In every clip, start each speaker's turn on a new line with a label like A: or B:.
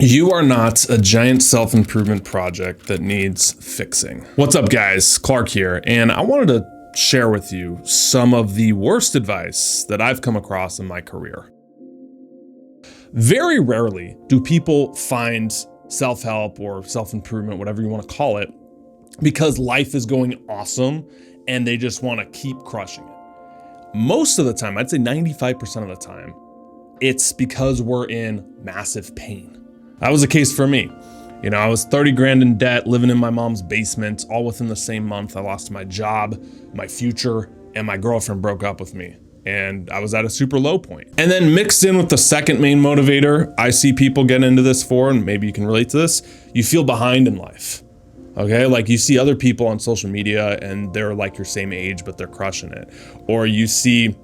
A: You are not a giant self-improvement project that needs fixing. What's up, guys? Clark here, and I wanted to share with you some of the worst advice that I've come across in my career. Very rarely do people find self-help or self-improvement, whatever you want to call it, because life is going awesome and they just want to keep crushing it. Most of the time, I'd say 95% of the time, it's because we're in massive pain. That was the case for me. You know, I was 30 grand in debt, living in my mom's basement, all within the same month. I lost my job, my future, and my girlfriend broke up with me. And I was at a super low point. And then mixed in with the second main motivator I see people get into this for, and maybe you can relate to this, you feel behind in life. Okay, like you see other people on social media and they're like your same age, but they're crushing it. Or you see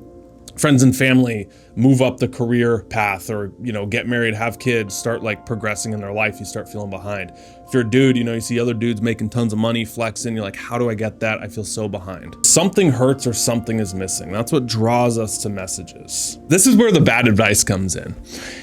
A: friends and family move up the career path, or, you know, get married, have kids, start like progressing in their life, you start feeling behind. If you're a dude, you know, you see other dudes making tons of money, flexing, you're like, how do I get that? I feel so behind. Something hurts or something is missing. That's what draws us to messages. This is where the bad advice comes in.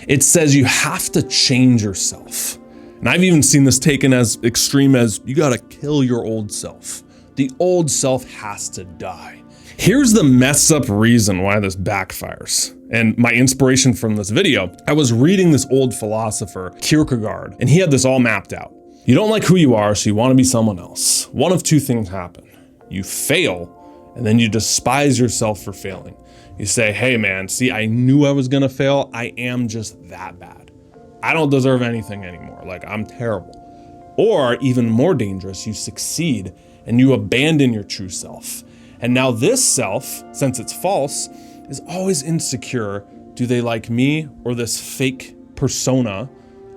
A: It says you have to change yourself. And I've even seen this taken as extreme as you gotta kill your old self. The old self has to die. Here's the messed up reason why this backfires. And my inspiration from this video, I was reading this old philosopher, Kierkegaard, and he had this all mapped out. You don't like who you are, so you want to be someone else. One of two things happen. You fail, and then you despise yourself for failing. You say, hey man, see, I knew I was gonna fail. I am just that bad. I don't deserve anything anymore. Like, I'm terrible. Or even more dangerous, you succeed and you abandon your true self. And now this self, since it's false, is always insecure. Do they like me or this fake persona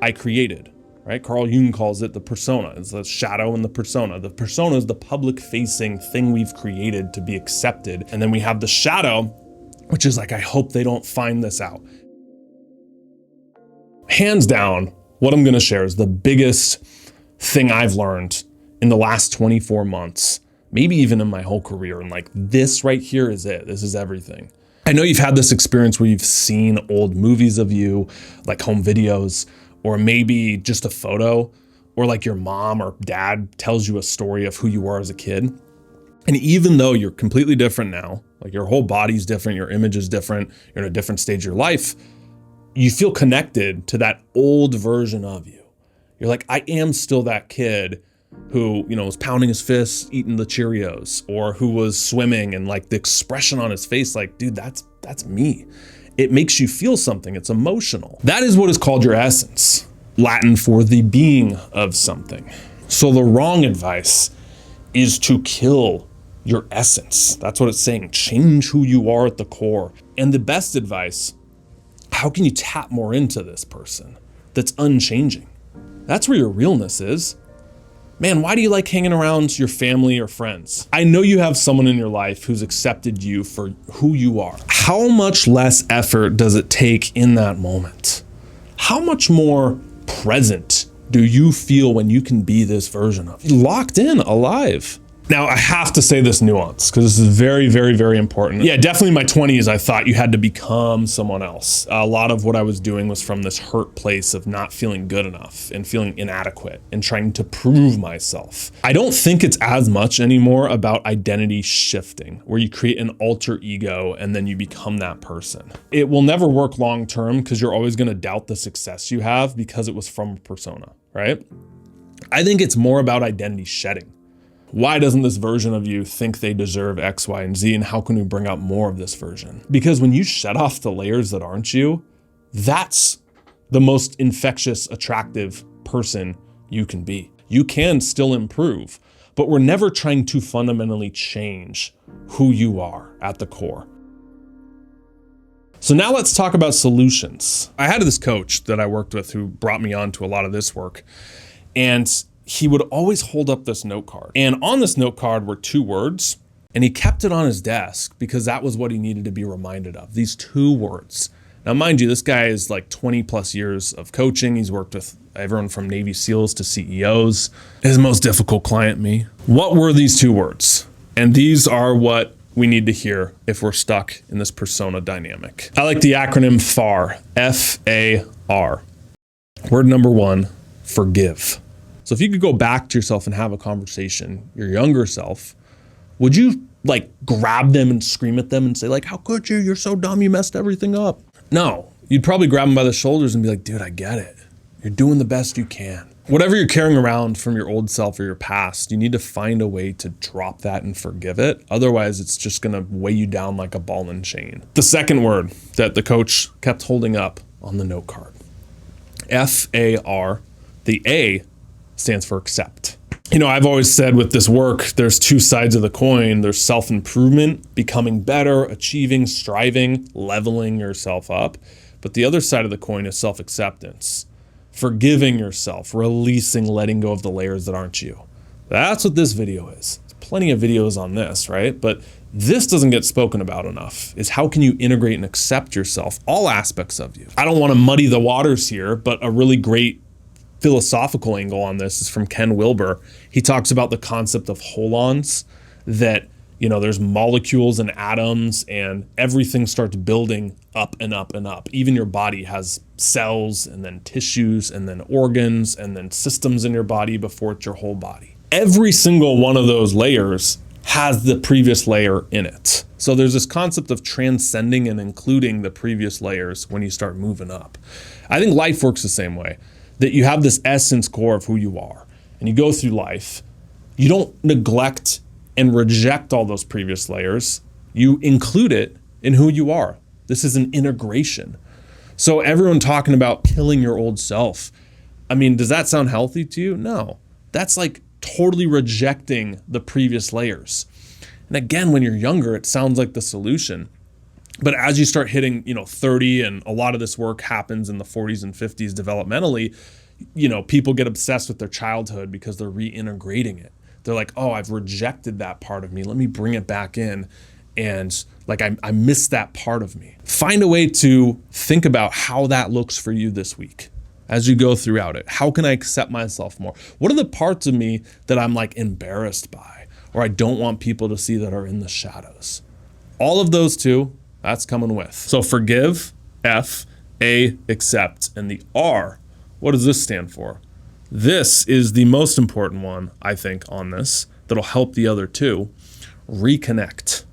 A: I created, right? Carl Jung calls it the persona. It's the shadow and the persona. The persona is the public facing thing we've created to be accepted. And then we have the shadow, which is like, I hope they don't find this out. Hands down, what I'm gonna share is the biggest thing I've learned in the last 24 months, maybe even in my whole career. And like, this right here is it. This is everything. I know you've had this experience where you've seen old movies of you, like home videos, or maybe just a photo, or like your mom or dad tells you a story of who you were as a kid. And even though you're completely different now, like your whole body's different, your image is different, you're in a different stage of your life, you feel connected to that old version of you. You're like, I am still that kid who, you know, was pounding his fists, eating the Cheerios, or who was swimming, and like the expression on his face, like, dude, that's me. It makes you feel something. It's emotional. That is what is called your essence, Latin for the being of something. So the wrong advice is to kill your essence. That's what it's saying. Change who you are at the core. And the best advice, how can you tap more into this person that's unchanging? That's where your realness is. Man, why do you like hanging around your family or friends? I know you have someone in your life who's accepted you for who you are. How much less effort does it take in that moment? How much more present do you feel when you can be this version of you? Locked in, alive. Now, I have to say this nuance, because this is very, very, very important. Yeah, definitely in my 20s, I thought you had to become someone else. A lot of what I was doing was from this hurt place of not feeling good enough and feeling inadequate and trying to prove myself. I don't think it's as much anymore about identity shifting, where you create an alter ego and then you become that person. It will never work long-term because you're always gonna doubt the success you have because it was from a persona, right? I think it's more about identity shedding. Why doesn't this version of you think they deserve X, Y, and Z, and how can we bring out more of this version? Because when you shed off the layers that aren't you, that's the most infectious, attractive person you can be. You can still improve, but we're never trying to fundamentally change who you are at the core. So now let's talk about solutions. I had this coach that I worked with who brought me on to a lot of this work, and he would always hold up this note card. And on this note card were two words, and he kept it on his desk because that was what he needed to be reminded of, these two words. Now, mind you, this guy is like 20 plus years of coaching. He's worked with everyone from Navy SEALs to CEOs. His most difficult client, me. What were these two words? And these are what we need to hear if we're stuck in this persona dynamic. I like the acronym F.A.R, F-A-R. Word number one, forgive. So if you could go back to yourself and have a conversation, your younger self, would you like grab them and scream at them and say like, how could you? You're so dumb, you messed everything up. No, you'd probably grab them by the shoulders and be like, dude, I get it. You're doing the best you can. Whatever you're carrying around from your old self or your past, you need to find a way to drop that and forgive it. Otherwise, it's just gonna weigh you down like a ball and chain. The second word that the coach kept holding up on the note card, F.A.R. The A stands for accept. You know, I've always said with this work, there's two sides of the coin. There's self-improvement, becoming better, achieving, striving, leveling yourself up. But the other side of the coin is self-acceptance, forgiving yourself, releasing, letting go of the layers that aren't you. That's what this video is. There's plenty of videos on this, right? But this doesn't get spoken about enough, is how can you integrate and accept yourself, all aspects of you. I don't want to muddy the waters here, but a really great philosophical angle on this is from Ken Wilber. He talks about the concept of holons, that, you know, there's molecules and atoms and everything starts building up and up and up. Even your body has cells and then tissues and then organs and then systems in your body before it's your whole body. Every single one of those layers has the previous layer in it. So there's this concept of transcending and including the previous layers when you start moving up. I think life works the same way, that you have this essence core of who you are and you go through life. You don't neglect and reject all those previous layers. You include it in who you are. This is an integration. So everyone talking about killing your old self, I mean, does that sound healthy to you? No, that's like totally rejecting the previous layers. And again, when you're younger, it sounds like the solution. But as you start hitting, 30, and a lot of this work happens in the 40s and 50s developmentally, people get obsessed with their childhood because they're reintegrating it. They're like, oh, I've rejected that part of me. Let me bring it back in. And like, I miss that part of me. Find a way to think about how that looks for you this week as you go throughout it. How can I accept myself more? What are the parts of me that I'm like embarrassed by, or I don't want people to see that are in the shadows? All of those two, that's coming with. So forgive, F, A, accept, and the R, what does this stand for? This is the most important one, I think, on this, that'll help the other two. Reconnect.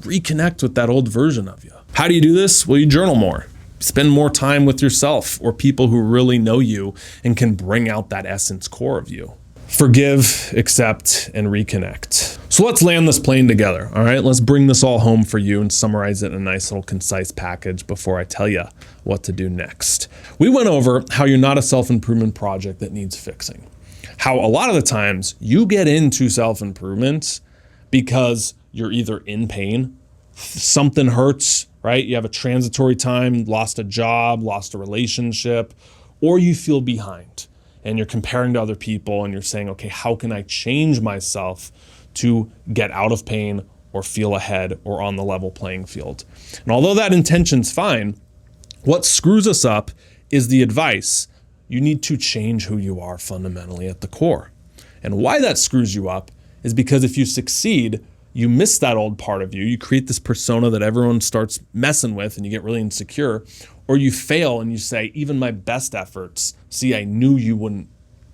A: Reconnect with that old version of you. How do you do this? Well, you journal more. Spend more time with yourself or people who really know you and can bring out that essence core of you. Forgive, accept, and reconnect. So let's land this plane together, all right? Let's bring this all home for you and summarize it in a nice little concise package before I tell you what to do next. We went over how you're not a self-improvement project that needs fixing. How a lot of the times you get into self-improvement because you're either in pain, something hurts, right? You have a transitory time, lost a job, lost a relationship, or you feel behind and you're comparing to other people and you're saying, okay, how can I change myself to get out of pain or feel ahead or on the level playing field? And although that intention's fine, what screws us up is the advice. You need to change who you are fundamentally at the core. And why that screws you up is because if you succeed, you miss that old part of you. You create this persona that everyone starts messing with and you get really insecure, or you fail and you say, even my best efforts, see, I knew you wouldn't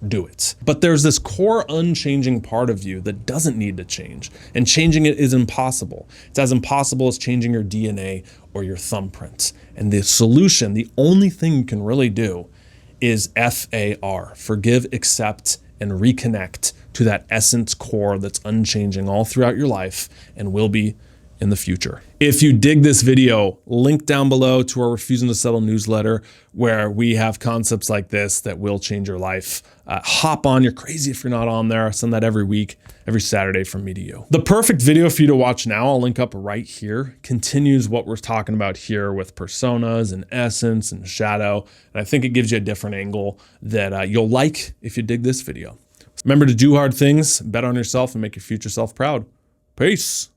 A: do it. But there's this core unchanging part of you that doesn't need to change, and changing it is impossible. It's as impossible as changing your DNA or your thumbprint. And the solution, the only thing you can really do is F.A.R, forgive, accept, and reconnect to that essence core that's unchanging all throughout your life and will be in the future. If you dig this video, link down below to our Refusing to Settle newsletter, where we have concepts like this that will change your life. Hop on, you're crazy if you're not on there. I send that every week, every Saturday from me to you. The perfect video for you to watch now, I'll link up right here, continues what we're talking about here with personas and essence and shadow. And I think it gives you a different angle that you'll like if you dig this video. Remember to do hard things, bet on yourself, and make your future self proud. Peace.